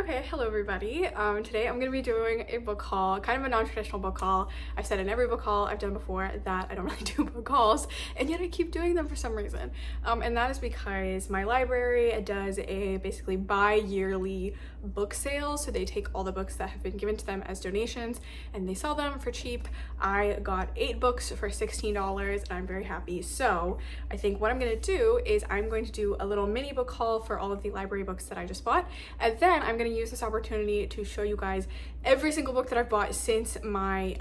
Okay, hello everybody. Today I'm going to be doing a book haul, kind of a non-traditional book haul. I've said in every book haul I've done before that I don't really do book hauls, and yet I keep doing them for some reason. And that is because my library does a basically bi-yearly book sale, so they take all the books that have been given to them as donations and they sell them for cheap. I got 8 books for $16 and I'm very happy. So I think what I'm going to do is I'm going to do a little mini book haul for all of the library books that I just bought, and then I'm going to use this opportunity to show you guys every single book that I've bought since my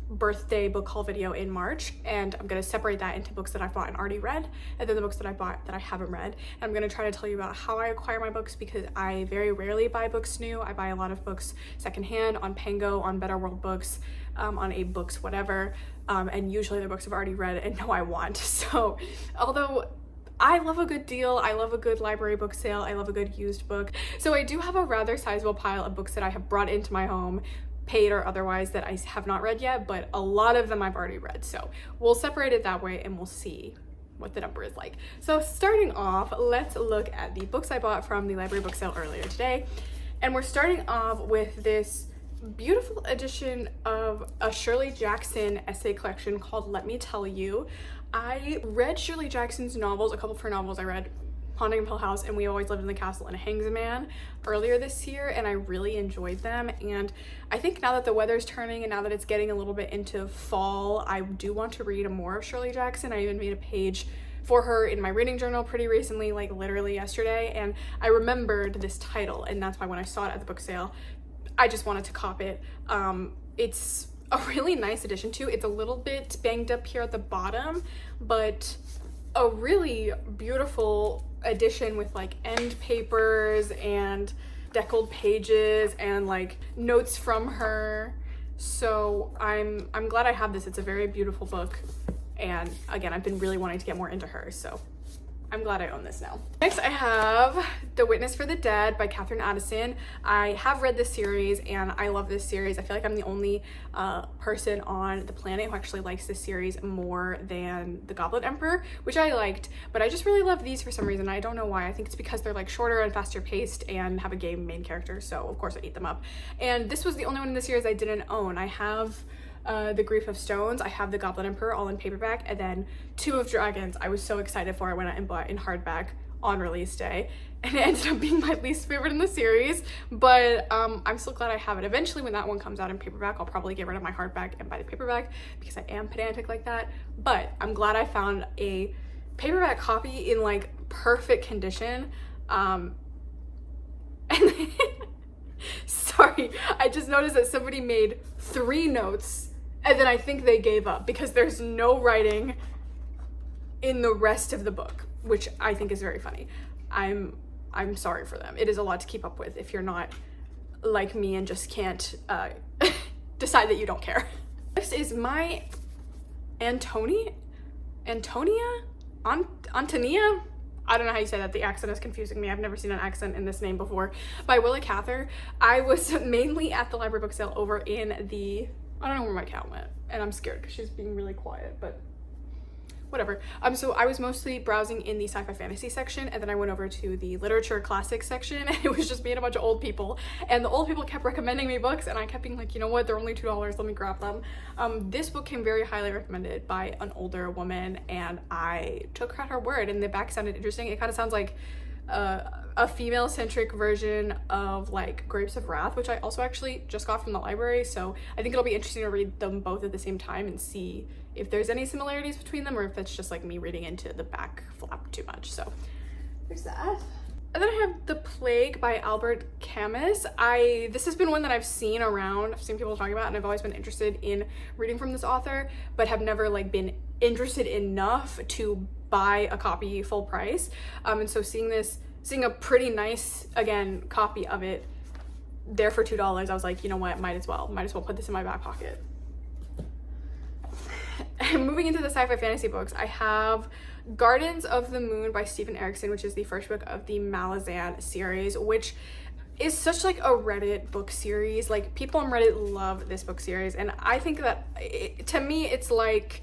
birthday book haul video in March, and I'm going to separate that into books that I've bought and already read, and then the books that I bought that I haven't read. And I'm going to try to tell you about how I acquire my books, because I very rarely buy books new. I buy a lot of books secondhand on Pango, on Better World Books, on A Books, whatever, and usually the books I've already read and know I want. So although I love a good deal, I love a good library book sale, I love a good used book, so I do have a rather sizable pile of books that I have brought into my home, paid or otherwise, that I have not read yet, but a lot of them I've already read. So we'll separate it that way and we'll see what the number is like. So starting off, let's look at the books I bought from the library book sale earlier today. And we're starting off with this beautiful edition of a Shirley Jackson essay collection called Let Me Tell You. I read Shirley Jackson's novels, a couple of her novels. I read Haunting of Hill House and We Always Lived in the Castle and Hangs a Man earlier this year, and I really enjoyed them. And I think now that the weather's turning and now that it's getting a little bit into fall, I do want to read more of Shirley Jackson. I even made a page for her in my reading journal pretty recently, like literally yesterday, and I remembered this title, and that's why when I saw it at the book sale, I just wanted to cop it. It's a really nice addition too. It's a little bit banged up here at the bottom, but a really beautiful edition with like end papers and deckled pages and like notes from her. So I'm glad I have this. It's a very beautiful book, and again, I've been really wanting to get more into her, so I'm glad I own this now. Next, I have The Witness for the Dead by Catherine Addison. I have read this series and I love this series. I feel like I'm the only person on the planet who actually likes this series more than The Goblet Emperor, which I liked, but I just really love these for some reason. I don't know why. I think it's because they're like shorter and faster paced and have a gay main character, so of course I eat them up. And this was the only one in the series I didn't own. I have The Grief of Stones, I have The Goblet Emperor all in paperback, and then Tomb of Dragons I was so excited for. I went out and bought in hardback on release day, and it ended up being my least favorite in the series, but I'm still glad I have it. Eventually when that one comes out in paperback, I'll probably get rid of my hardback and buy the paperback because I am pedantic like that, but I'm glad I found a paperback copy in like perfect condition. And sorry, I just noticed that somebody made 3 notes and then I think they gave up because there's no writing in the rest of the book, which I think is very funny. I'm sorry for them. It is a lot to keep up with if you're not like me and just can't decide that you don't care. Next is my Antonia? I don't know how you say that. The accent is confusing me. I've never seen an accent in this name before. By Willa Cather. I was mainly at the library book sale over in the, I don't know where my cat went, and I'm scared because she's being really quiet, but whatever. So I was mostly browsing in the sci-fi fantasy section, and then I went over to the literature classics section, and it was just me and a bunch of old people, and the old people kept recommending me books, and I kept being like, you know what, they're only $2, let me grab them. This book came very highly recommended by an older woman, and I took her at her word, and the back sounded interesting. It kind of sounds like a female-centric version of like Grapes of Wrath, which I also actually just got from the library, so I think it'll be interesting to read them both at the same time and see if there's any similarities between them or if that's just like me reading into the back flap too much. So there's that. And then I have The Plague by Albert Camus. This has been one that I've seen around, I've seen people talking about, and I've always been interested in reading from this author, but have never like been interested enough to buy a copy full price. And so seeing a pretty nice, again, copy of it there for $2, I was like, you know what, might as well put this in my back pocket. Moving into the sci-fi fantasy books, I have Gardens of the Moon by Stephen Erickson, which is the first book of the Malazan series, which is such like a Reddit book series. Like, people on Reddit love this book series, and I think that to me it's like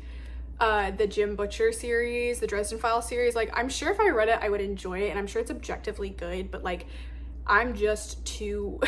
the Jim Butcher series, the Dresden Files series. Like, I'm sure if I read it I would enjoy it, and I'm sure it's objectively good, but like I'm just too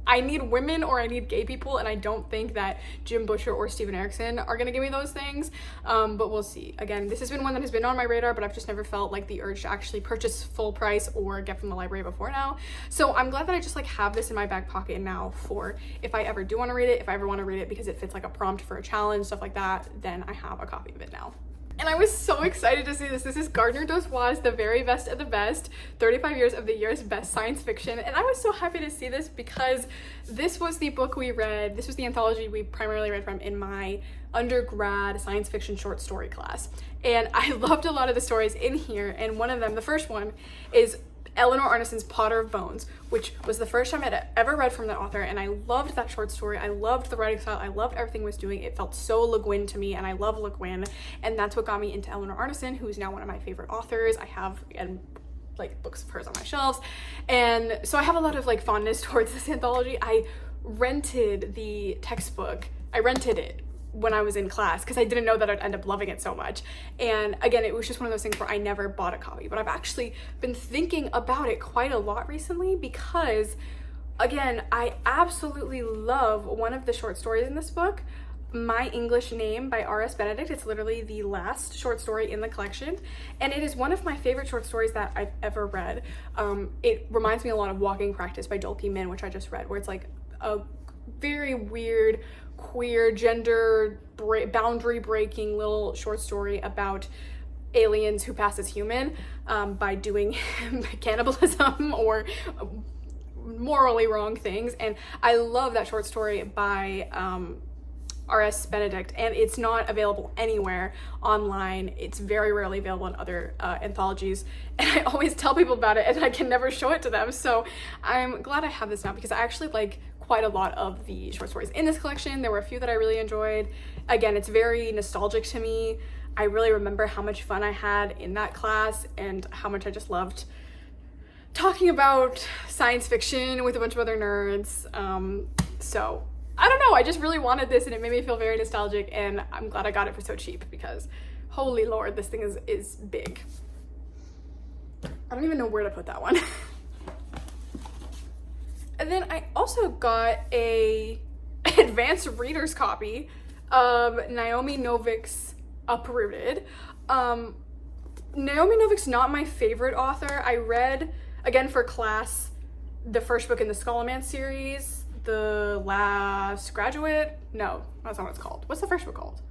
I need women or I need gay people, and I don't think that Jim Butcher or Steven Erikson are gonna give me those things, but we'll see. Again, this has been one that has been on my radar, but I've just never felt like the urge to actually purchase full price or get from the library before now. So I'm glad that I just like have this in my back pocket now for if I ever do want to read it, if I ever want to read it because it fits like a prompt for a challenge, stuff like that, then I have a copy of it now. And I was so excited to see this. This is Gardner Dozois's The Very Best of the Best, 35 Years of the Year's Best Science Fiction. And I was so happy to see this because this was the book we read, this was the anthology we primarily read from in my undergrad science fiction short story class. And I loved a lot of the stories in here, and one of them, the first one, is Eleanor Arnison's Potter of Bones, which was the first time I'd ever read from the author, and I loved that short story. I loved the writing style. I loved everything it was doing. It felt so Le Guin to me, and I love Le Guin, and that's what got me into Eleanor Arnison, who's now one of my favorite authors. I have like books of hers on my shelves, and so I have a lot of like fondness towards this anthology. I rented the textbook. I rented it when I was in class because I didn't know that I'd end up loving it so much. And again, it was just one of those things where I never bought a copy, but I've actually been thinking about it quite a lot recently because, again, I absolutely love one of the short stories in this book, My English Name by R.S. Benedict. It's literally the last short story in the collection, and it is one of my favorite short stories that I've ever read. It reminds me a lot of Walking Practice by Dolky Min, which I just read, where it's like a very weird, queer, gender boundary breaking little short story about aliens who pass as human by doing cannibalism or morally wrong things. And I love that short story by R.S. Benedict, and it's not available anywhere online. It's very rarely available in other anthologies, and I always tell people about it and I can never show it to them. So I'm glad I have this now because I actually like quite a lot of the short stories in this collection. There were a few that I really enjoyed. Again, it's very nostalgic to me. I really remember how much fun I had in that class and how much I just loved talking about science fiction with a bunch of other nerds. So I don't know, I just really wanted this and it made me feel very nostalgic, and I'm glad I got it for so cheap because holy Lord, this thing is big. I don't even know where to put that one. And then I also got a advanced reader's copy of Naomi Novik's Uprooted. Naomi Novik's not my favorite author. I read, again for class, the first book in the Scholomance series, The Last Graduate. No, that's not what it's called. What's the first book called?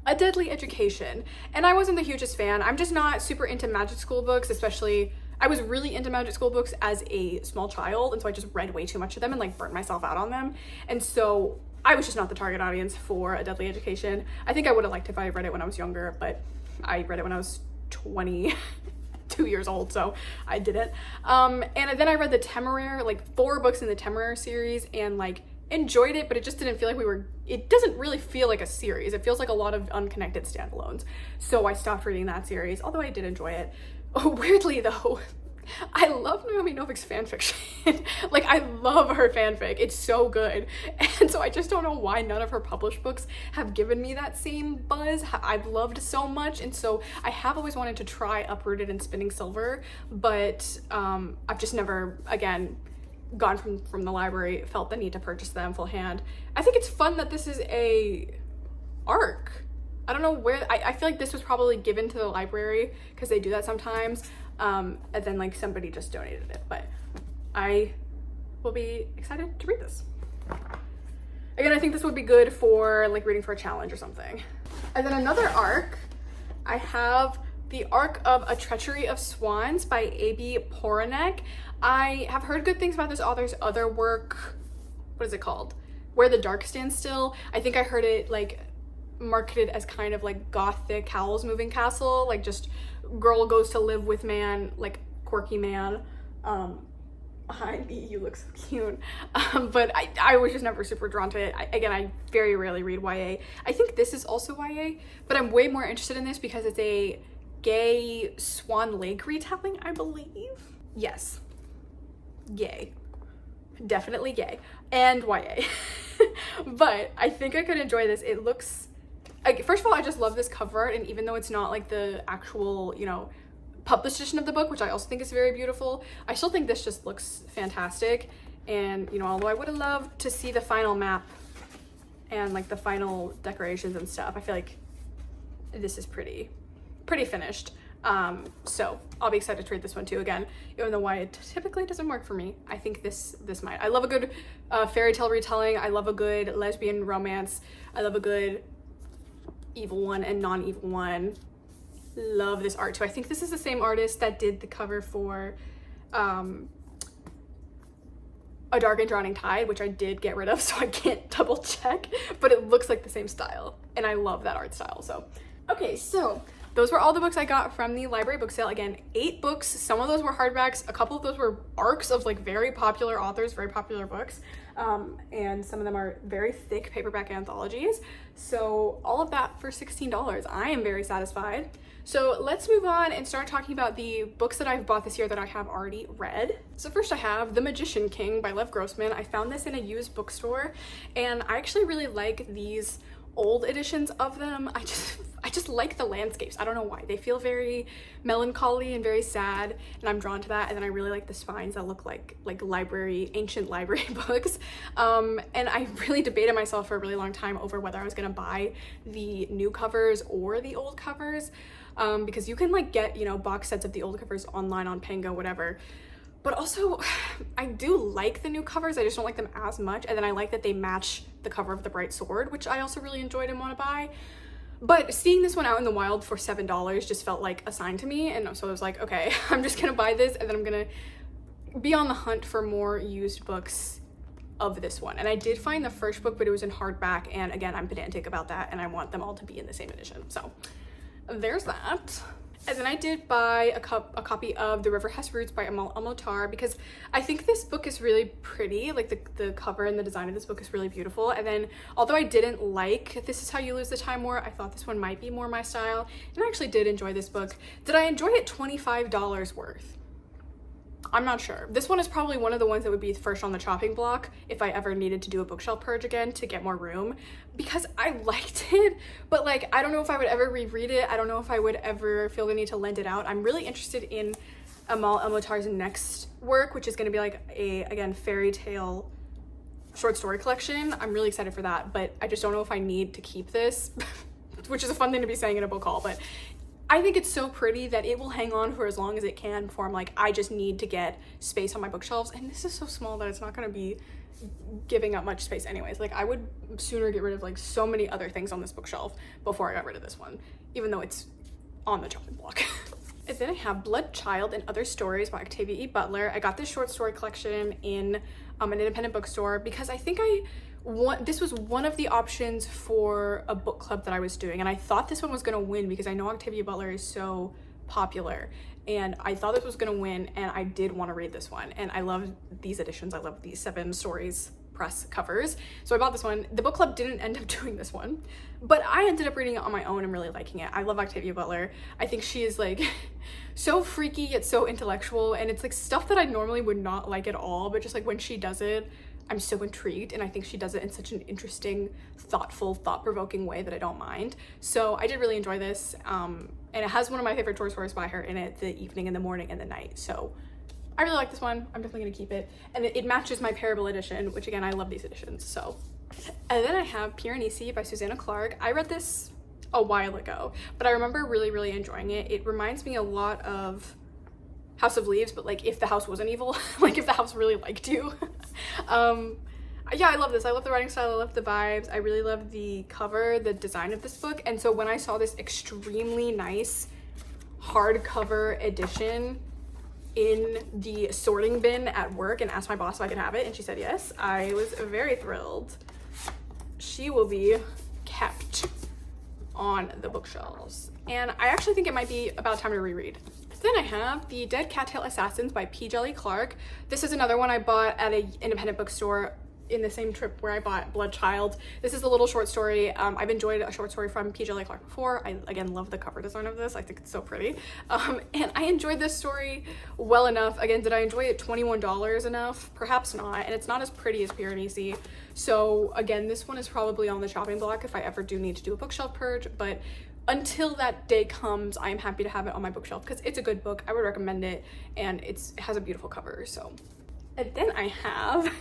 A Deadly Education. And I wasn't the hugest fan. I'm just not super into magic school books, especially I was really into magic school books as a small child, and so I just read way too much of them and like burnt myself out on them. And so I was just not the target audience for A Deadly Education. I think I would have liked it if I read it when I was younger, but I read it when I was 22 years old, so I didn't. And then I read the Temeraire, like 4 books in the Temeraire series, and like enjoyed it, but it just didn't feel like it doesn't really feel like a series. It feels like a lot of unconnected standalones. So I stopped reading that series, although I did enjoy it. Oh, weirdly though, I love Naomi Novik's fanfiction. Like, I love her fanfic. It's so good. And so I just don't know why none of her published books have given me that same buzz I've loved so much. And so I have always wanted to try Uprooted and Spinning Silver, but I've just never, again, gone from the library, felt the need to purchase them full hand. I think it's fun that this is a ARC. I don't know where, I feel like this was probably given to the library because they do that sometimes, and then like somebody just donated it, but I will be excited to read this. Again, I think this would be good for like reading for a challenge or something. And then another ARC, I have the ARC of A Treachery of Swans by A.B. Poranek. I have heard good things about this author's other work. What is it called? Where the Dark Stands Still. I think I heard it like marketed as kind of like gothic Howl's Moving Castle, like just girl goes to live with man, like quirky man. Behind me, you look so cute. But I was just never super drawn to it. I very rarely read YA. I think this is also YA, but I'm way more interested in this because it's a gay Swan Lake retelling, I believe. Yes. Gay. Definitely gay. And YA. But I think I could enjoy this. It looks... first of all, I just love this cover art, and even though it's not like the actual, you know, published edition of the book, which I also think is very beautiful. I still think this just looks fantastic. And, you know, although I would have loved to see the final map and like the final decorations and stuff, I feel like this is pretty finished. So I'll be excited to read this one too. Again, even though why it typically doesn't work for me, I think this might. I love a good fairy tale retelling. I love a good lesbian romance. I love a good evil one and non-evil one. Love this art too. I think this is the same artist that did the cover for A Dark and Drowning Tide, which I did get rid of, so I can't double check, but it looks like the same style, and I love that art style. So okay, so those were all the books I got from the library book sale. Again, 8 books. Some of those were hardbacks, a couple of those were arcs of like very popular authors, very popular books, and some of them are very thick paperback anthologies. So all of that for $16. I am very satisfied. So let's move on and start talking about the books that I've bought this year that I have already read. So first I have The Magician King by Lev Grossman. I found this in a used bookstore, and I actually really like these old editions of them. I just like the landscapes. I don't know why. They feel very melancholy and very sad, and I'm drawn to that. And then I really like the spines that look like ancient library books. And I really debated myself for a really long time over whether I was gonna buy the new covers or the old covers, because you can like get, you know, box sets of the old covers online on Pango, whatever. But also, I do like the new covers, I just don't like them as much. And then I like that they match the cover of The Bright Sword, which I also really enjoyed and want to buy. But seeing this one out in the wild for $7 just felt like a sign to me. And so I was like, okay, I'm just gonna buy this, and then I'm gonna be on the hunt for more used books of this one. And I did find the first book, but it was in hardback. And again, I'm pedantic about that, and I want them all to be in the same edition. So there's that. And then I did buy a copy of The River Has Roots by Amal El-Mohtar, because I think this book is really pretty. Like the cover and the design of this book is really beautiful. And then although I didn't like This Is How You Lose the Time more, I thought this one might be more my style, and I actually did enjoy this book. Did I enjoy it $25 worth? I'm not sure. This one is probably one of the ones that would be first on the chopping block if I ever needed to do a bookshelf purge again to get more room, because I liked it, but like, I don't know if I would ever reread it. I don't know if I would ever feel the need to lend it out. I'm really interested in Amal El-Mohtar's next work, which is going to be like a, again, fairy tale short story collection. I'm really excited for that, but I just don't know if I need to keep this, which is a fun thing to be saying in a book haul, but I think it's so pretty that it will hang on for as long as it can before I'm like, I just need to get space on my bookshelves. And this is so small that it's not going to be giving up much space anyways. Like, I would sooner get rid of like so many other things on this bookshelf before I got rid of this one, even though it's on the chopping block. And then I have Blood Child and Other Stories by Octavia E. Butler. I got this short story collection in an independent bookstore because I think this was one of the options for a book club that I was doing, and I thought this one was going to win because I know Octavia Butler is so popular, and I thought this was going to win, and I did want to read this one, and I love these editions. I love these 7 stories press covers, so I bought this one. The book club didn't end up doing this one, but I ended up reading it on my own and really liking it. I love Octavia Butler. I think she is like so freaky yet so intellectual, and it's like stuff that I normally would not like at all, but just like when she does it, I'm so intrigued, and I think she does it in such an interesting, thoughtful, thought-provoking way that I don't mind. So I did really enjoy this, and it has one of my favorite short stories by her in it, The Evening and the Morning and the Night. So I really like this one. I'm definitely gonna keep it. And it matches my Parable edition, which again, I love these editions, so. And then I have Piranesi by Susanna Clark. I read this a while ago, but I remember really, really enjoying it. It reminds me a lot of House of Leaves, but like if the house wasn't evil, like if the house really liked you. Yeah, I love this. I love the writing style, I love the vibes, I really love the cover, the design of this book. And so when I saw this extremely nice hardcover edition in the sorting bin at work and asked my boss if I could have it, and she said yes, I was very thrilled. She will be kept on the bookshelves, and I actually think it might be about time to reread. Then I have The Dead Cattail Assassins by P. Jelly Clark. This is another one I bought at an independent bookstore in the same trip where I bought Blood Child. This is a little short story. I've enjoyed a short story from P. Jelly Clark before. I, again, love the cover design of this. I think it's so pretty. And I enjoyed this story well enough. Again, did I enjoy it $21 enough? Perhaps not. And it's not as pretty as Piranesi. So again, this one is probably on the chopping block if I ever do need to do a bookshelf purge, but until that day comes, I'm happy to have it on my bookshelf because it's a good book. I would recommend it, and it has a beautiful cover. So, and then I have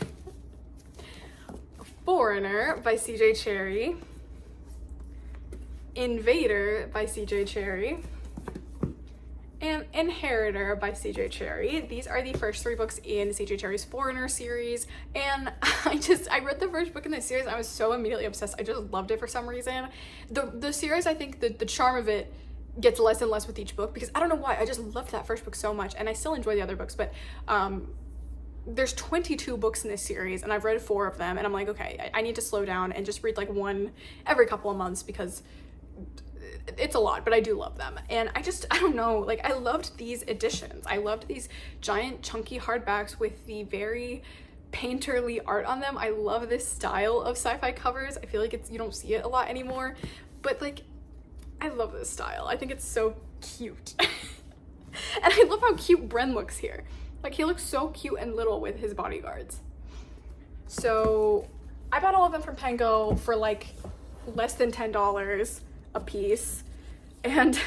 Foreigner by C.J. Cherryh, Invader by C.J. Cherryh, and Inheritor by C.J. Cherryh. These are the first 3 books in C.J. Cherryh's Foreigner series, and I read the first book in this series. I was so immediately obsessed. I just loved it for some reason. The series, I think the charm of it gets less and less with each book because I don't know why. I just loved that first book so much, and I still enjoy the other books, but there's 22 books in this series, and I've read 4 of them, and I'm like, okay, I need to slow down and just read like one every couple of months because it's a lot, but I do love them. And I don't know, like, I loved these editions. I loved these giant chunky hardbacks with the very painterly art on them. I love this style of sci-fi covers. I feel like you don't see it a lot anymore, but like, I love this style. I think it's so cute. And I love how cute Bren looks here. Like, he looks so cute and little with his bodyguards. So I bought all of them from Pango for like less than $10 a piece. And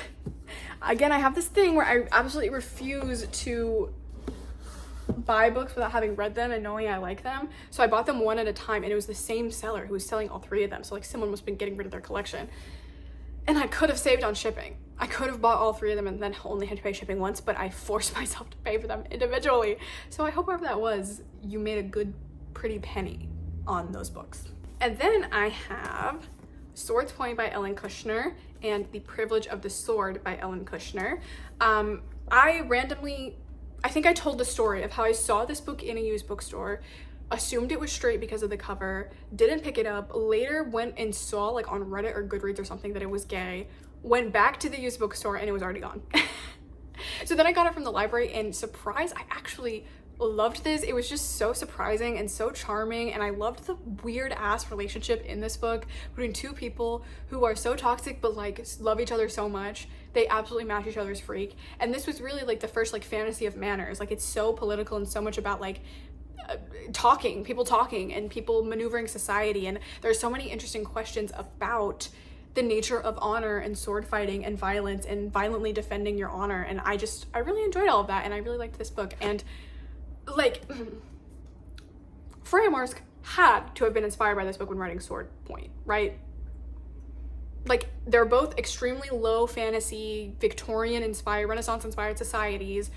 again, I have this thing where I absolutely refuse to buy books without having read them and knowing I like them. So I bought them one at a time, and it was the same seller who was selling all 3 of them. So like, someone must have been getting rid of their collection. And I could have saved on shipping. I could have bought all 3 of them and then only had to pay shipping once, but I forced myself to pay for them individually. So I hope whoever that was, you made a good, pretty penny on those books. And then I have Swords Point by Ellen Kushner and The Privilege of the Sword by Ellen Kushner. I think I told the story of how I saw this book in a used bookstore, assumed it was straight because of the cover, didn't pick it up, later went and saw like on Reddit or Goodreads or something that it was gay, went back to the used bookstore, and it was already gone. So then I got it from the library, and surprise, I actually loved this. It was just so surprising and so charming, and I loved the weird ass relationship in this book between 2 people who are so toxic but like love each other so much. They absolutely match each other's freak, and this was really like the first like fantasy of manners. Like, it's so political and so much about like people talking and people maneuvering society, and there's so many interesting questions about the nature of honor and sword fighting and violence and violently defending your honor. And I really enjoyed all of that, and I really liked this book. And like, Freya Marsk had to have been inspired by this book when writing Sword Point, right? Like, they're both extremely low fantasy, Victorian inspired, Renaissance inspired societies,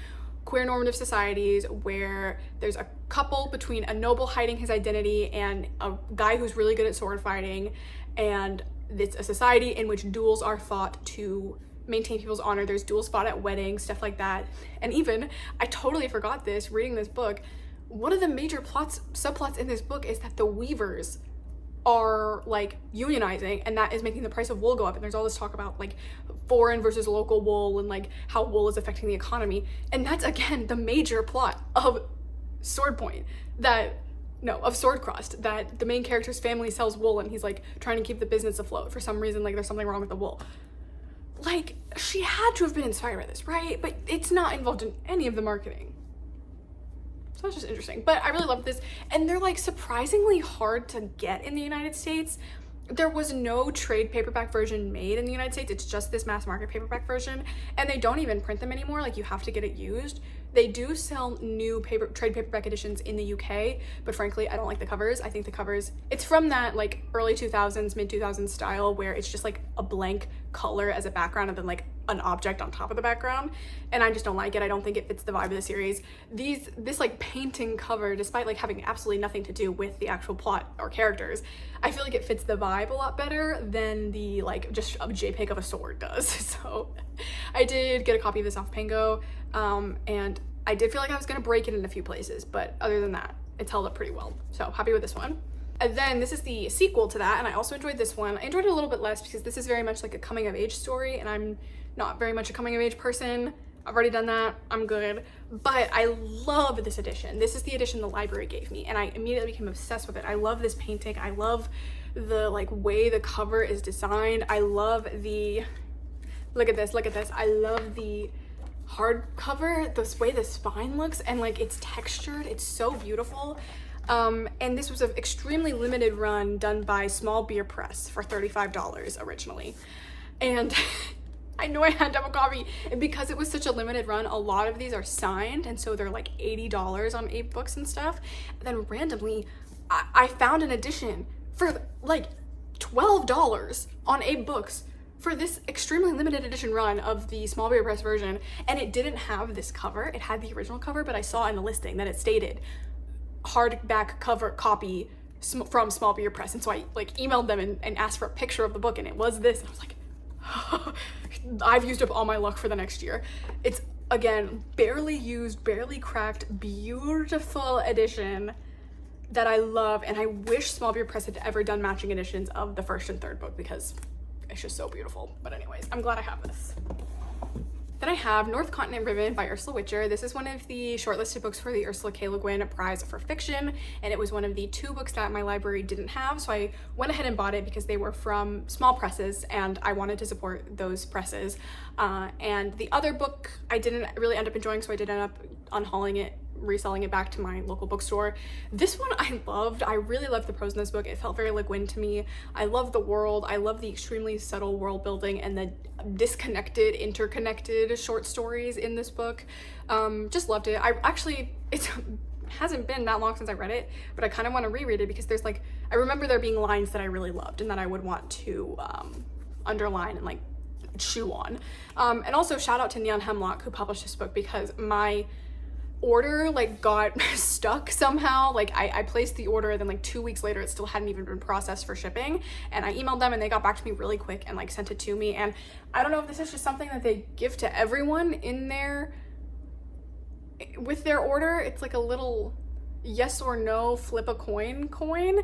queer normative societies, where there's a couple between a noble hiding his identity and a guy who's really good at sword fighting, and it's a society in which duels are fought to maintain people's honor. There's duels fought at weddings, stuff like that. And even, I totally forgot this reading this book, one of the major subplots in this book is that the weavers are like unionizing, and that is making the price of wool go up. And there's all this talk about like foreign versus local wool and like how wool is affecting the economy. And that's, again, the major plot of Sword Point, of Swordcrossed, that the main character's family sells wool, and he's like trying to keep the business afloat. For some reason, like, there's something wrong with the wool. Like, she had to have been inspired by this, right? But it's not involved in any of the marketing. So it's just interesting. But I really love this. And they're like surprisingly hard to get in the United States. There was no trade paperback version made in the United States. It's just this mass market paperback version. And they don't even print them anymore. Like, you have to get it used. They do sell new trade paperback editions in the UK, but frankly, I don't like the covers. I think the covers, it's from that like early 2000s, mid 2000s style where it's just like a blank color as a background and then like an object on top of the background, and I just don't like it. I don't think it fits the vibe of the series. This like painting cover, despite like having absolutely nothing to do with the actual plot or characters, I feel like it fits the vibe a lot better than the like just a JPEG of a sword does. So I did get a copy of this off Pango, and I did feel like I was gonna break it in a few places, but other than that, it's held up pretty well. So happy with this one. And then this is the sequel to that, and I also enjoyed this one. I enjoyed it a little bit less because this is very much like a coming of age story, and I'm not very much a coming of age person. I've already done that, I'm good. But I love this edition. This is the edition the library gave me, and I immediately became obsessed with it. I love this painting. I love the like way the cover is designed. I love the, look at this. I love the hardcover, this way the spine looks, and like it's textured. It's so beautiful. And this was an extremely limited run done by Small Beer Press for $35 originally. and I know I had to have a copy, and because it was such a limited run, a lot of these are signed, and so they're like $80 on Abe Books and stuff. And then randomly, I found an edition for like $12 on Abe Books for this extremely limited edition run of the Small Beer Press version, and it didn't have this cover. It had the original cover, but I saw in the listing that it stated hardback cover copy from Small Beer Press, and so I like emailed them and asked for a picture of the book, and it was this, and I was like, I've used up all my luck for the next year. It's, again, barely used, barely cracked, beautiful edition that I love, and I wish Small Beer Press had ever done matching editions of the first and third book because it's just so beautiful. But anyways, I'm glad I have this. Then I have North Continent Ribbon by Ursula Witcher. This is one of the shortlisted books for the Ursula K. Le Guin Prize for Fiction, and it was one of the 2 books that my library didn't have, so I went ahead and bought it because they were from small presses, and I wanted to support those presses. And the other book I didn't really end up enjoying, so I did end up unhauling it, reselling it back to my local bookstore. This one I loved. I really loved the prose in this book. It felt very Le Guin to me. I love the world. I love the extremely subtle world building and the disconnected, interconnected short stories in this book. Just loved it. It hasn't been that long since I read it, but I kind of want to reread it because there's like, I remember there being lines that I really loved and that I would want to underline and like chew on. And also shout out to Neon Hemlock who published this book because my order like got stuck somehow. Like I placed the order, then like 2 weeks later it still hadn't even been processed for shipping, and I emailed them and they got back to me really quick and like sent it to me. And I don't know if this is just something that they give to everyone in there with their order. It's like a little yes or no flip a coin,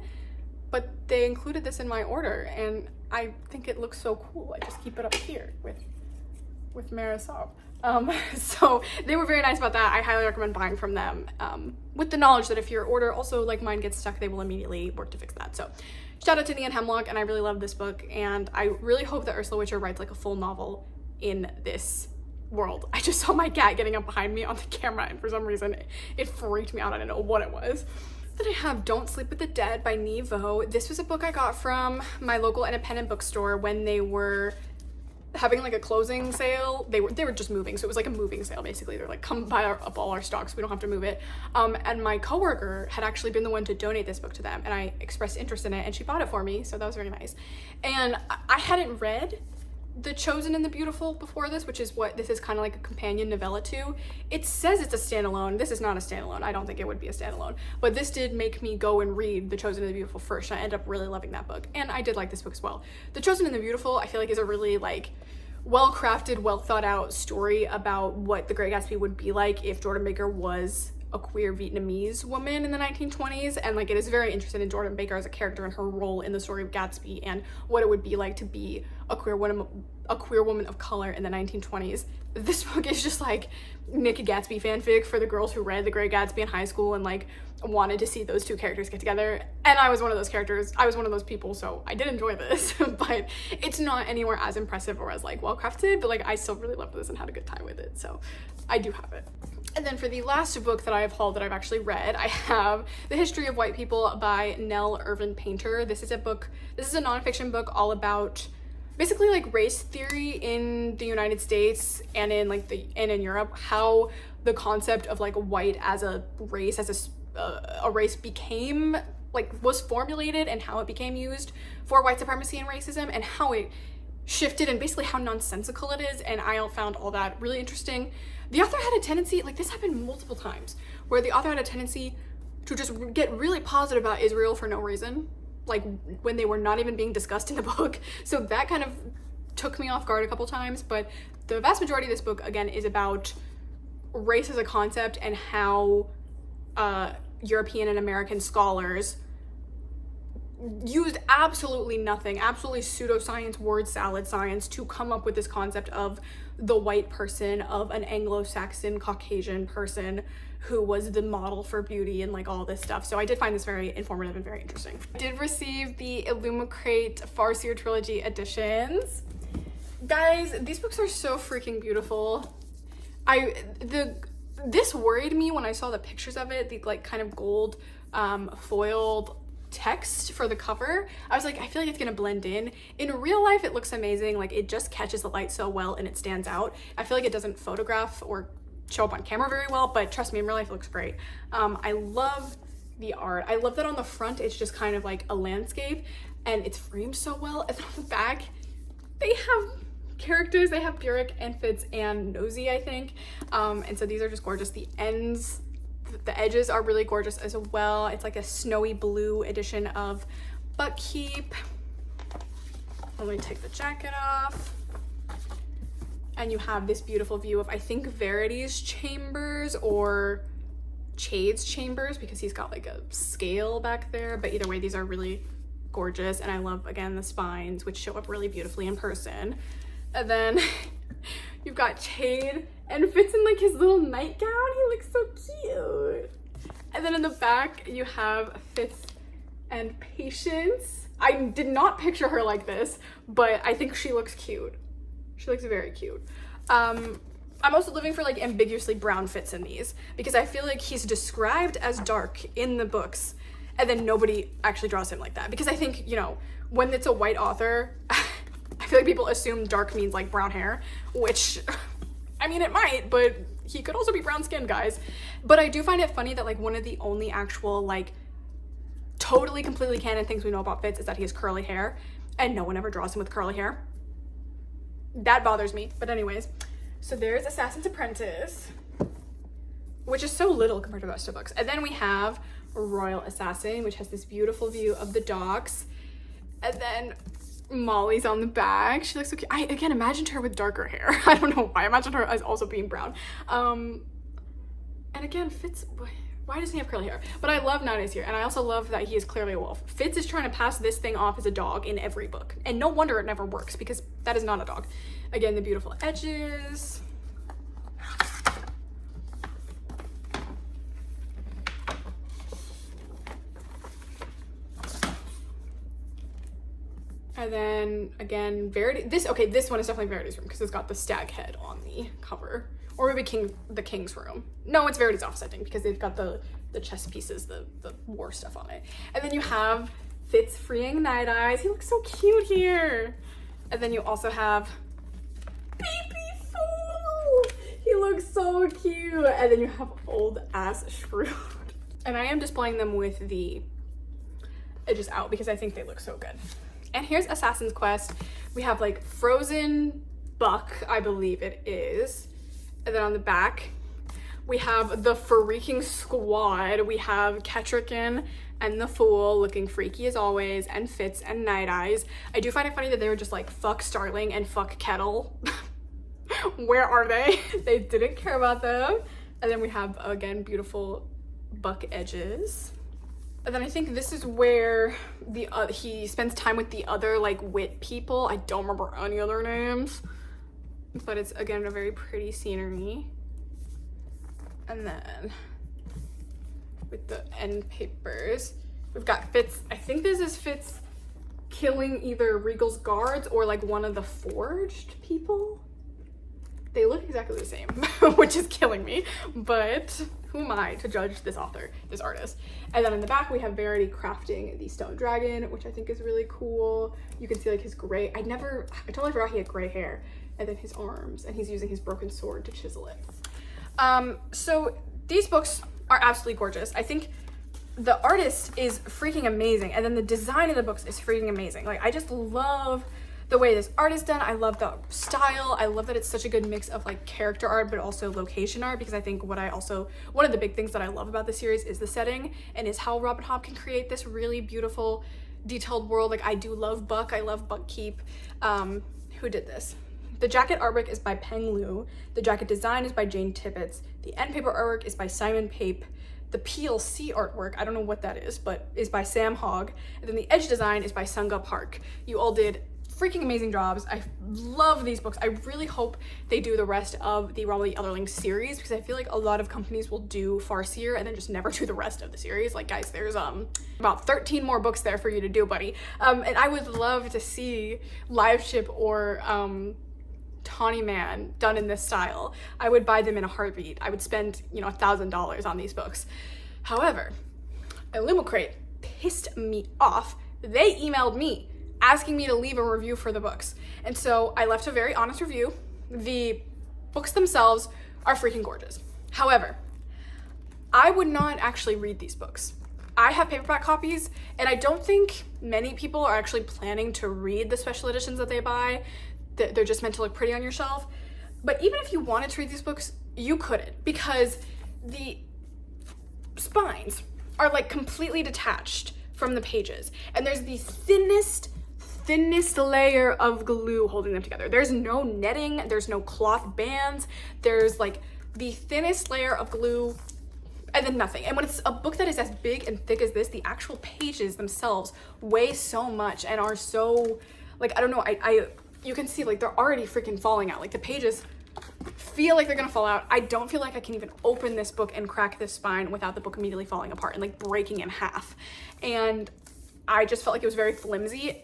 but they included this in my order and I think it looks so cool. I just keep it up here with Marisol. So they were very nice about that. I highly recommend buying from them, with the knowledge that if your order also like mine gets stuck, they will immediately work to fix that. So shout out to Neon Hemlock, and I really love this book, and I really hope that Ursula Witcher writes like a full novel in this world. I just saw my cat getting up behind me on the camera, and for some reason it freaked me out. I don't know what it was. Then I have Don't Sleep with the Dead by Nevo. This was a book I got from my local independent bookstore when they were having like a closing sale. They were just moving, so it was like a moving sale basically. They're like, come buy up all our stocks, we don't have to move it. And my coworker had actually been the one to donate this book to them, and I expressed interest in it and she bought it for me, so that was very nice. And I hadn't read The Chosen and the Beautiful before this, which is what this is kind of like a companion novella to. It says it's a standalone. This is not a standalone. I don't think it would be a standalone, but this did make me go and read The Chosen and the Beautiful first, and I ended up really loving that book, and I did like this book as well. The Chosen and the Beautiful I feel like is a really like well-crafted, well thought out story about what The Great Gatsby would be like if Jordan Baker was a queer Vietnamese woman in the 1920s, and like it is very interested in Jordan Baker as a character and her role in the story of Gatsby and what it would be like to be a queer woman of color in the 1920s. This book is just like Nick Gatsby fanfic for the girls who read The Great Gatsby in high school and like wanted to see those two characters get together, and I was one of those characters. I was one of those people, so I did enjoy this. But it's not anywhere as impressive or as like well crafted, but like I still really loved this and had a good time with it, so I do have it. And then for the last book that I have hauled that I've actually read, I have The History of White People by Nell Irvin Painter. This is a nonfiction book all about basically like race theory in the United States and in like in Europe, how the concept of like white as a race, as a race became like was formulated, and how it became used for white supremacy and racism, and how it shifted, and basically how nonsensical it is. And I found all that really interesting. The author had a tendency, like this happened multiple times, where the author had a tendency to just get really positive about Israel for no reason, like when they were not even being discussed in the book. So that kind of took me off guard a couple times, but the vast majority of this book, again, is about race as a concept and how European and American scholars used absolutely nothing, absolutely pseudoscience, word salad science to come up with this concept of the white person, of an Anglo-Saxon Caucasian person who was the model for beauty and like all this stuff. So I did find this very informative and very interesting. I did receive the Illumicrate Farseer Trilogy editions. Guys, these books are so freaking beautiful. This worried me when I saw the pictures of it, the like kind of gold foiled text for the cover, I was like, I feel like it's gonna blend in. In real life, it looks amazing. Like, it just catches the light so well and it stands out. I feel like it doesn't photograph or show up on camera very well, but trust me, in real life it looks great. I love the art. I love that on the front it's just kind of like a landscape and it's framed so well, and then on the back they have characters. They have Burek and Fitz and Nosy, I think, and so these are just gorgeous. The ends, the edges are really gorgeous as well. It's like a snowy blue edition of Buckkeep. Let me take the jacket off. And you have this beautiful view of, I think, Verity's chambers or Chade's chambers, because he's got like a scale back there. But either way, these are really gorgeous. And I love, again, the spines, which show up really beautifully in person. And then you've got Chade and Fitz in like his little nightgown. He looks so cute. And then in the back, you have Fitz and Patience. I did not picture her like this, but I think she looks cute. She looks very cute. I'm also living for like ambiguously brown Fitz in these, because I feel like he's described as dark in the books and then nobody actually draws him like that. Because I think, you know, when it's a white author, I feel like people assume dark means like brown hair, which, I mean, it might, but he could also be brown skinned, guys. But I do find it funny that like one of the only actual like totally completely canon things we know about Fitz is that he has curly hair, and no one ever draws him with curly hair. That bothers me. But anyways, so there's Assassin's Apprentice, which is so little compared to the rest of the books. And then we have Royal Assassin, which has this beautiful view of the docks. And then Molly's on the back. She looks so cute. I again imagined her with darker hair. I don't know why. I imagined her as also being brown. And again, Fitz, why doesn't he have curly hair? But I love Night Eyes here, and I also love that he is clearly a wolf. Fitz is trying to pass this thing off as a dog in every book, and no wonder it never works, because that is not a dog. Again, the beautiful edges. And then again, Verity. This one is definitely Verity's room, because it's got the stag head on the cover. Or maybe the King's room. No, it's Verity's office, I think, because they've got the chess pieces, the war stuff on it. And then you have Fitz freeing Night Eyes. He looks so cute here. And then you also have Baby Fool. He looks so cute. And then you have Old Ass Shrewd. And I am displaying them with the edges out because I think they look so good. And here's Assassin's Quest. We have like Frozen Buck, I believe it is. And then on the back, we have the freaking squad. We have Ketrican and the Fool looking freaky as always, and Fitz and Night Eyes. I do find it funny that they were just like, fuck Starling and fuck Kettle. Where are they? They didn't care about them. And then we have, again, beautiful Buck edges. And then I think this is where he spends time with the other like wit people. I don't remember any other names. But it's, again, a very pretty scenery. And then with the end papers, we've got Fitz. I think this is Fitz killing either Regal's guards or like one of the forged people. They look exactly the same, which is killing me. But who am I to judge this author, this artist? And then in the back, we have Verity crafting the stone dragon, which I think is really cool. You can see like his gray, I totally forgot he had gray hair. And then his arms, and he's using his broken sword to chisel it. So these books are absolutely gorgeous. I think the artist is freaking amazing, and then the design of the books is freaking amazing. Like, I just love the way this art is done. I love the style. I love that it's such a good mix of like character art, but also location art, because I think one of the big things that I love about the series is the setting, and is how Robin Hobb can create this really beautiful, detailed world. Like, I do love Buck. I love Buckkeep. Who did this? The jacket artwork is by Peng Lu. The jacket design is by Jane Tibbetts. The end paper artwork is by Simon Pape. The PLC artwork, I don't know what that is, but is by Sam Hogg. And then the edge design is by Sunga Park. You all did freaking amazing jobs. I love these books. I really hope they do the rest of the Robert the Otherling series, because I feel like a lot of companies will do Farseer and then just never do the rest of the series. Like, guys, there's about 13 more books there for you to do, buddy. And I would love to see Live Ship or Tawny Man done in this style. I would buy them in a heartbeat. I would spend, $1,000 on these books. However, Illumicrate pissed me off. They emailed me asking me to leave a review for the books. And so I left a very honest review. The books themselves are freaking gorgeous. However, I would not actually read these books. I have paperback copies, and I don't think many people are actually planning to read the special editions that they buy. They're just meant to look pretty on your shelf. But even if you wanted to read these books, you couldn't, because the spines are like completely detached from the pages, and there's the thinnest layer of glue holding them together. There's no netting, there's no cloth bands, there's like the thinnest layer of glue and then nothing. And when it's a book that is as big and thick as this, the actual pages themselves weigh so much and are so, like, I don't know, you can see like they're already freaking falling out. Like the pages feel like they're gonna fall out. I don't feel like I can even open this book and crack this spine without the book immediately falling apart and like breaking in half. And I just felt like it was very flimsy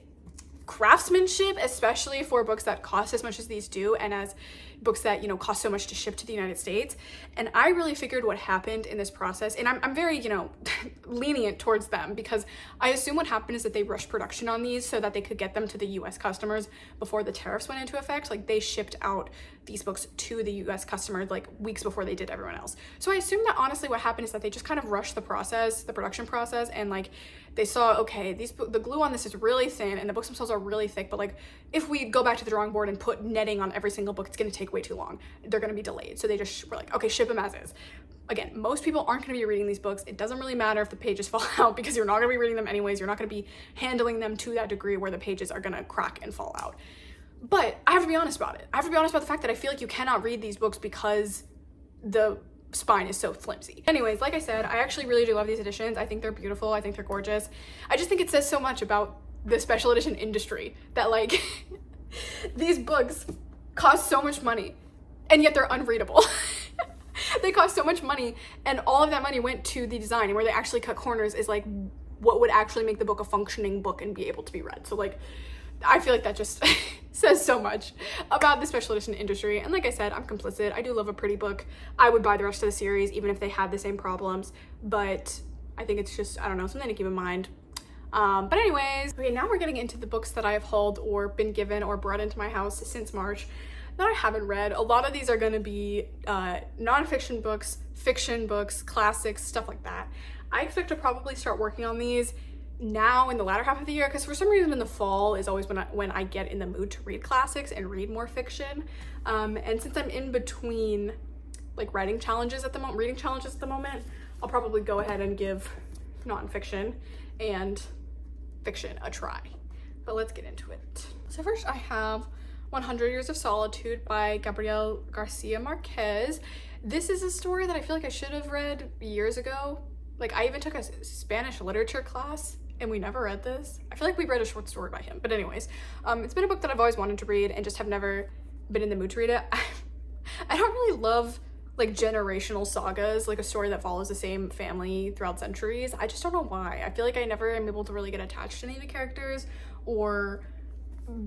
craftsmanship, especially for books that cost as much as these do, and as books that, you know, cost so much to ship to the United States. And I really figured what happened in this process, and I'm very, you know, lenient towards them, because I assume what happened is that they rushed production on these so that they could get them to the US customers before the tariffs went into effect. Like they shipped out these books to the US customers like weeks before they did everyone else. So I assume that honestly what happened is that they just kind of rushed the process, the production process, and like they saw, okay, the glue on this is really thin and the books themselves are really thick, but like if we go back to the drawing board and put netting on every single book, it's going to take way too long. They're going to be delayed. So they just were like, okay, ship them as is. Again, most people aren't going to be reading these books. It doesn't really matter if the pages fall out, because you're not going to be reading them anyways. You're not going to be handling them to that degree where the pages are going to crack and fall out. But I have to be honest about it. I have to be honest about the fact that I feel like you cannot read these books because the spine is so flimsy. Anyways, like I said, I actually really do love these editions. I think they're beautiful. I think they're gorgeous. I just think it says so much about the special edition industry that like these books cost so much money and yet they're unreadable. They cost so much money, and all of that money went to the design, and where they actually cut corners is like what would actually make the book a functioning book and be able to be read. So like I feel like that just says so much about the special edition industry. And like I said, I'm complicit. I do love a pretty book. I would buy the rest of the series even if they had the same problems, but I think it's just, I don't know, something to keep in mind. But anyways, okay, now we're getting into the books that I have hauled or been given or brought into my house since March that I haven't read. A lot of these are going to be nonfiction books, fiction books, classics, stuff like that. I expect to probably start working on these now in the latter half of the year, because for some reason in the fall is always when I get in the mood to read classics and read more fiction. And since I'm in between like reading challenges at the moment, I'll probably go ahead and give nonfiction and fiction a try. But let's get into it. So first I have 100 Years of Solitude by Gabriel Garcia Marquez. This is a story that I feel like I should have read years ago. Like I even took a Spanish literature class and we never read this. I feel like we read a short story by him, but anyways, it's been a book that I've always wanted to read and just have never been in the mood to read it. I don't really love like generational sagas, like a story that follows the same family throughout centuries. I just don't know why. I feel like I never am able to really get attached to any of the characters or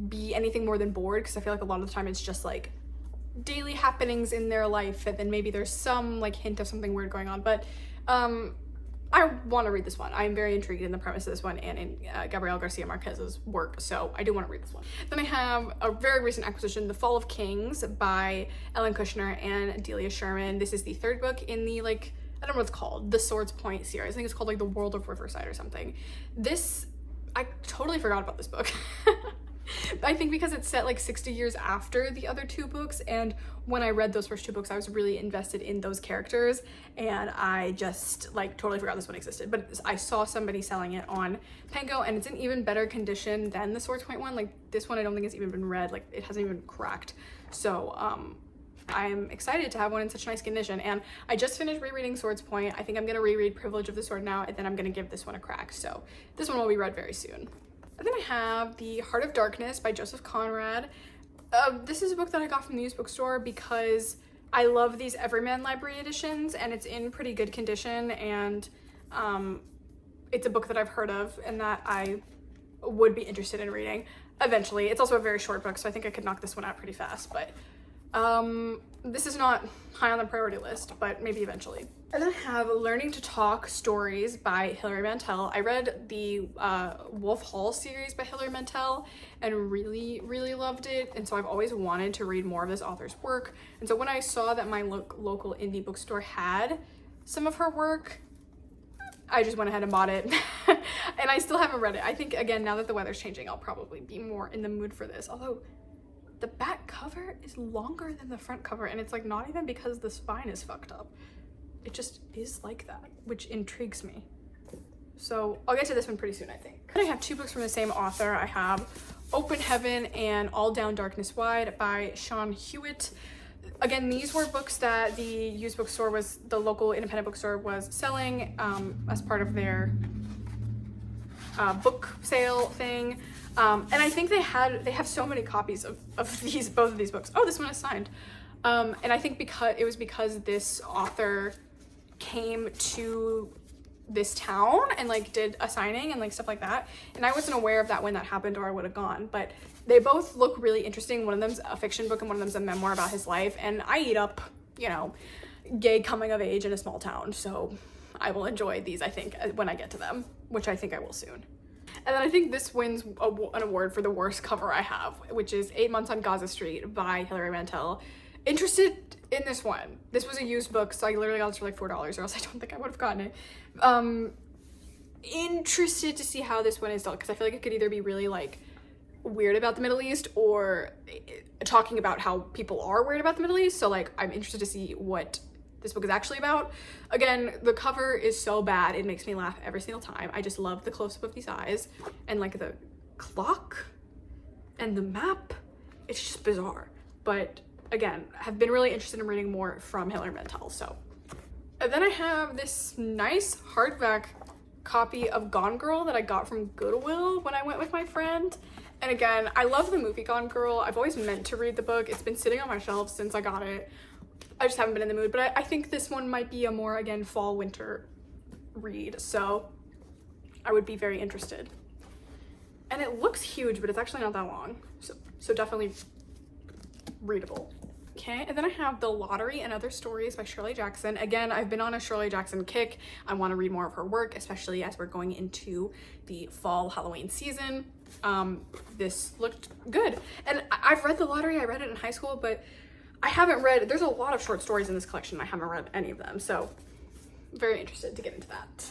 be anything more than bored, because I feel like a lot of the time it's just like daily happenings in their life and then maybe there's some like hint of something weird going on. But I want to read this one. I'm very intrigued in the premise of this one and in Gabriel Garcia Marquez's work, so I do want to read this one. Then I have a very recent acquisition, The Fall of Kings by Ellen Kushner and Delia Sherman. This is the third book in the like, I don't know what it's called, the Swords Point series. I think it's called like The World of Riverside or something. This, I totally forgot about this book. I think because it's set like 60 years after the other two books, and when I read those first two books I was really invested in those characters and I just like totally forgot this one existed. But I saw somebody selling it on Pengo and it's in even better condition than the Swords Point one. Like this one I don't think it's even been read, like it hasn't even cracked. So I'm excited to have one in such nice condition, and I just finished rereading Swords Point. I think I'm gonna reread Privilege of the Sword now, and then I'm gonna give this one a crack. So this one will be read very soon. And then I have The Heart of Darkness by Joseph Conrad. This is a book that I got from the used bookstore because I love these Everyman Library editions and it's in pretty good condition, and it's a book that I've heard of and that I would be interested in reading eventually. It's also a very short book, so I think I could knock this one out pretty fast. But this is not high on the priority list, but maybe eventually. And then I have Learning to Talk Stories by Hilary Mantel. I read the Wolf Hall series by Hilary Mantel and really, really loved it. And so I've always wanted to read more of this author's work. And so when I saw that my local indie bookstore had some of her work, I just went ahead and bought it. And I still haven't read it. I think, again, now that the weather's changing, I'll probably be more in the mood for this. Although the back cover is longer than the front cover, and it's like not even because the spine is fucked up. It just is like that, which intrigues me. So I'll get to this one pretty soon, I think. Then I have 2 books from the same author. I have Open Heaven and All Down Darkness Wide by Sean Hewitt. Again, these were books that the used bookstore the local independent bookstore was selling as part of their book sale thing. And I think they have so many copies of both of these books. Oh, this one is signed. And I think because this author came to this town and like did a signing and like stuff like that, and I wasn't aware of that when that happened, or I would have gone. But they both look really interesting. One of them's a fiction book and one of them's a memoir about his life, and I eat up, gay coming of age in a small town, so I will enjoy these, I think, when I get to them, which I think I will soon. And then I think this wins an award for the worst cover I have, which is 8 Months on Gaza Street by Hilary Mantel. Interested in this one. This was a used book, so I literally got this for like $4, or else I don't think I would have gotten it. Interested to see how this one is dealt, because I feel like it could either be really like weird about the Middle East, or talking about how people are weird about the Middle East. So like, I'm interested to see what this book is actually about. Again, the cover is so bad, it makes me laugh every single time. I just love the close-up of these eyes and like the clock and the map. It's just bizarre. But again, have been really interested in reading more from Hilary Mantel. So, and then I have this nice hardback copy of Gone Girl that I got from Goodwill when I went with my friend. And again, I love the movie Gone Girl. I've always meant to read the book. It's been sitting on my shelf since I got it. I just haven't been in the mood, but I think this one might be a more, again, fall winter read, so I would be very interested. And it looks huge, but it's actually not that long, so definitely readable. Okay, and then I have The Lottery and Other Stories by Shirley Jackson. Again, I've been on a Shirley Jackson kick. I want to read more of her work, especially as we're going into the fall Halloween season. This looked good. And I've read The Lottery, I read it in high school, but I haven't read, there's a lot of short stories in this collection. I haven't read any of them, so very interested to get into that.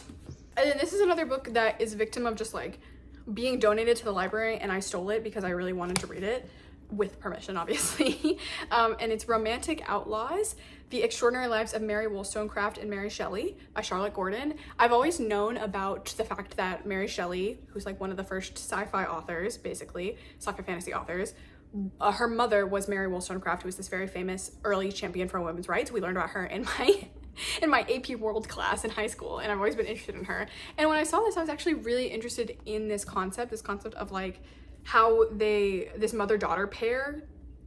And then this is another book that is victim of just like being donated to the library, and I stole it because I really wanted to read it, with permission, obviously. And it's Romantic Outlaws, The Extraordinary Lives of Mary Wollstonecraft and Mary Shelley by Charlotte Gordon. I've always known about the fact that Mary Shelley, who's like one of the first sci-fi authors, basically, sci-fi fantasy authors, her mother was Mary Wollstonecraft, who was this very famous early champion for women's rights. We learned about her in my AP World class in high school, and I've always been interested in her. And when I saw this, I was actually really interested in this concept of like how this mother-daughter pair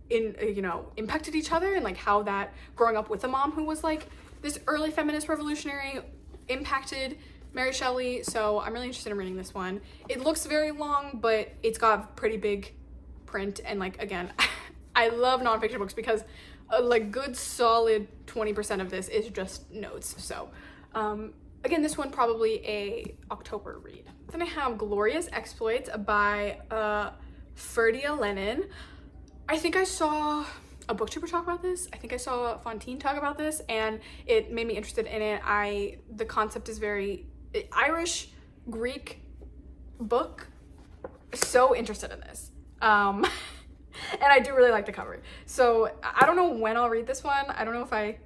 impacted each other, and like how that growing up with a mom who was like this early feminist revolutionary impacted Mary Shelley. So I'm really interested in reading this one. It looks very long, but it's got pretty big print, and like, again, I love nonfiction books because like good solid 20% of this is just notes. So again, this one probably a October read. Then I have Glorious Exploits by Ferdia Lennon. I think I saw a booktuber talk about this. I think I saw Fontaine talk about this, and it made me interested in it. The concept is very Irish Greek book. So interested in this. And I do really like the cover. So I don't know when I'll read this one. I don't know if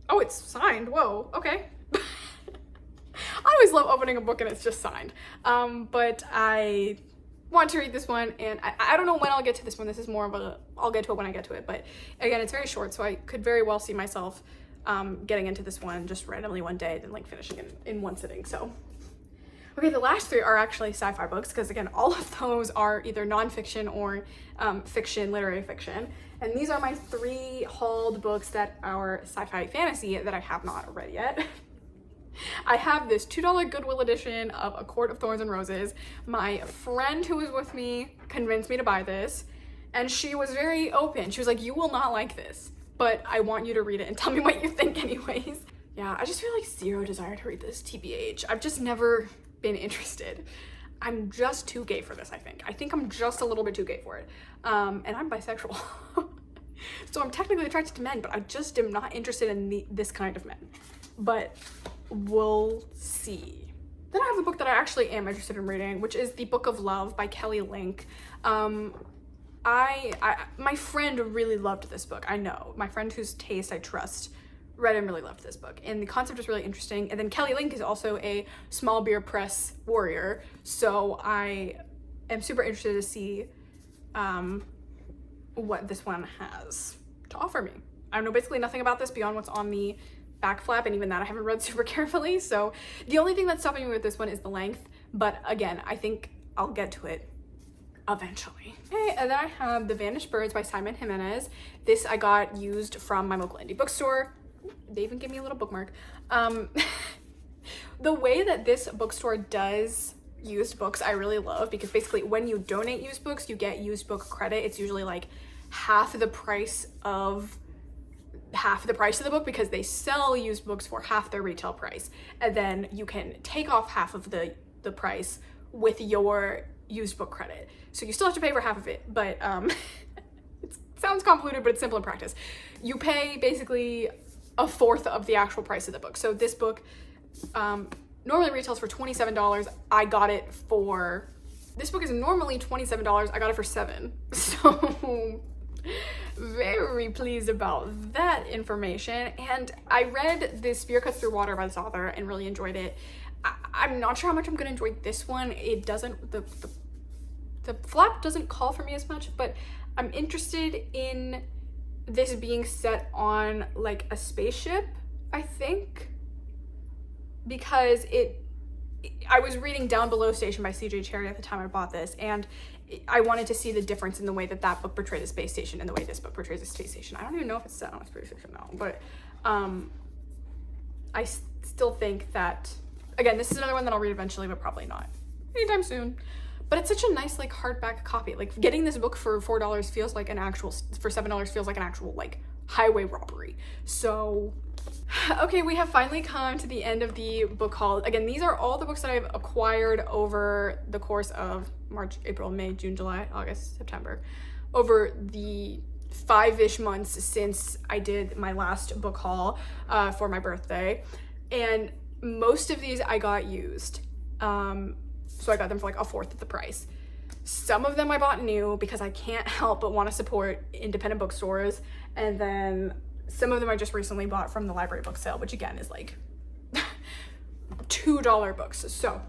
oh, it's signed. Whoa, okay. I always love opening a book and it's just signed. But I want to read this one, and I don't know when I'll get to this one. This is more of I'll get to it when I get to it. But again, it's very short, so I could very well see myself getting into this one just randomly one day, then like finishing it in one sitting. So okay, the last 3 are actually sci-fi books, because again, all of those are either nonfiction or fiction, literary fiction. And these are my 3 hauled books that are sci-fi fantasy that I have not read yet. I have this $2 Goodwill edition of A Court of Thorns and Roses. My friend who was with me convinced me to buy this, and she was very open. She was like, you will not like this. but I want you to read it and tell me what you think anyways. Yeah, I just feel like zero desire to read this, TBH. I've just never been interested. I'm just too gay for this, I think. I think I'm just a little bit too gay for it. And I'm bisexual. So I'm technically attracted to men, but I just am not interested in this kind of men. But we'll see. Then I have a book that I actually am interested in reading, which is The Book of Love by Kelly Link. My friend really loved this book. I know. My friend whose taste I trust read and really loved this book. And the concept is really interesting. And then Kelly Link is also a small beer press warrior. So I am super interested to see what this one has to offer me. I know basically nothing about this beyond what's on the back flap, and even that I haven't read super carefully. So the only thing that's stopping me with this one is the length. But again, I think I'll get to it eventually. Okay, and then I have The Vanished Birds by Simon Jimenez. This I got used from my local indie bookstore. They even gave me a little bookmark. The way that this bookstore does used books I really love, because basically when you donate used books, you get used book credit. It's usually like half the price of the book, because they sell used books for half their retail price, and then you can take off half of the price with your used book credit. So you still have to pay for half of it, but it sounds convoluted, but it's simple in practice. You pay basically a fourth of the actual price of the book. So this book normally retails for $27. I got it for, this book is normally $27. I got it for $7. So very pleased about that information. And I read The Spear Cuts Through Water by this author and really enjoyed it. I'm not sure how much I'm gonna enjoy this one. It doesn't, the flap doesn't call for me as much, but I'm interested in this being set on like a spaceship, I think, because I was reading Down Below Station by C.J. Cherry at the time I bought this, and I wanted to see the difference in the way that book portrayed the space station and the way this book portrays the space station. I don't even know if it's set on a space station now, but I still think that, again, this is another one that I'll read eventually, but probably not anytime soon. But it's such a nice like hardback copy. Like getting this book for $4 feels like for $7 feels like an actual like highway robbery. So okay, we have finally come to the end of the book haul. Again, these are all the books that I've acquired over the course of March, April, May, June, July, August, September, over the 5-ish months since I did my last book haul for my birthday. And most of these I got used. So I got them for like a fourth of the price. Some of them I bought new because I can't help but want to support independent bookstores. And then some of them I just recently bought from the library book sale, which again is like $2 books. So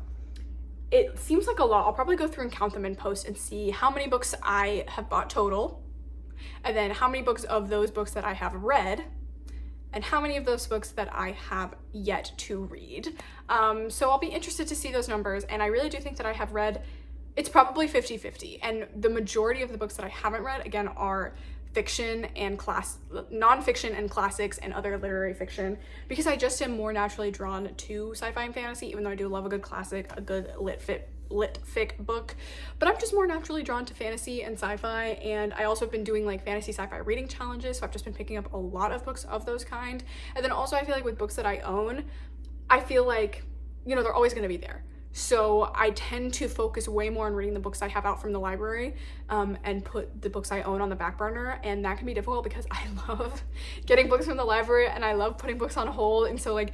it seems like a lot. I'll probably go through and count them in post and see how many books I have bought total, and then how many books of those books that I have read, and how many of those books that I have yet to read. So I'll be interested to see those numbers, and I really do think that I have read, it's probably 50-50, and the majority of the books that I haven't read, again, are fiction and nonfiction and classics and other literary fiction, because I just am more naturally drawn to sci-fi and fantasy, even though I do love a good classic, a good lit fic book, but I'm just more naturally drawn to fantasy and sci-fi. And I also have been doing like fantasy sci-fi reading challenges, so I've just been picking up a lot of books of those kind. And then also I feel like with books that I own, I feel like, you know, they're always going to be there. So I tend to focus way more on reading the books I have out from the library, and put the books I own on the back burner. And that can be difficult because I love getting books from the library and I love putting books on hold. And so like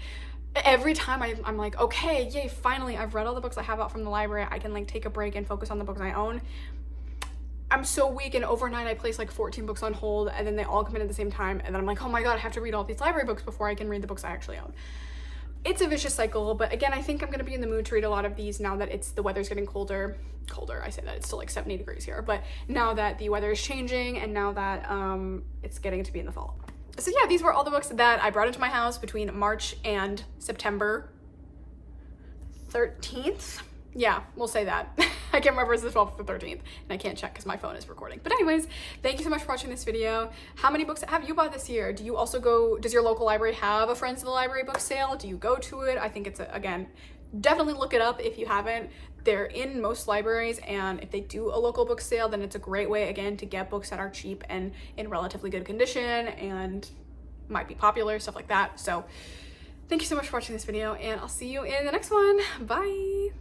every time I'm like, okay, yay, finally I've read all the books I have out from the library, I can like take a break and focus on the books I own. I'm so weak, and overnight I place like 14 books on hold, and then they all come in at the same time, and then I'm like, oh my god, I have to read all these library books before I can read the books I actually own. It's a vicious cycle, but again, I think I'm going to be in the mood to read a lot of these now that the weather's getting colder. I say that, it's still like 70 degrees here, but now that the weather is changing, and now that it's getting to be in the fall. So yeah, these were all the books that I brought into my house between March and September 13th. Yeah, we'll say that. I can't remember if it's the 12th or the 13th, and I can't check because my phone is recording. But anyways, thank you so much for watching this video. How many books have you bought this year? Do you also does your local library have a Friends of the Library book sale? Do you go to it? I think it's, again, definitely look it up if you haven't. they're in most libraries, and if they do a local book sale, then it's a great way, again, to get books that are cheap and in relatively good condition and might be popular, stuff like that. So thank you so much for watching this video, and I'll see you in the next one. Bye.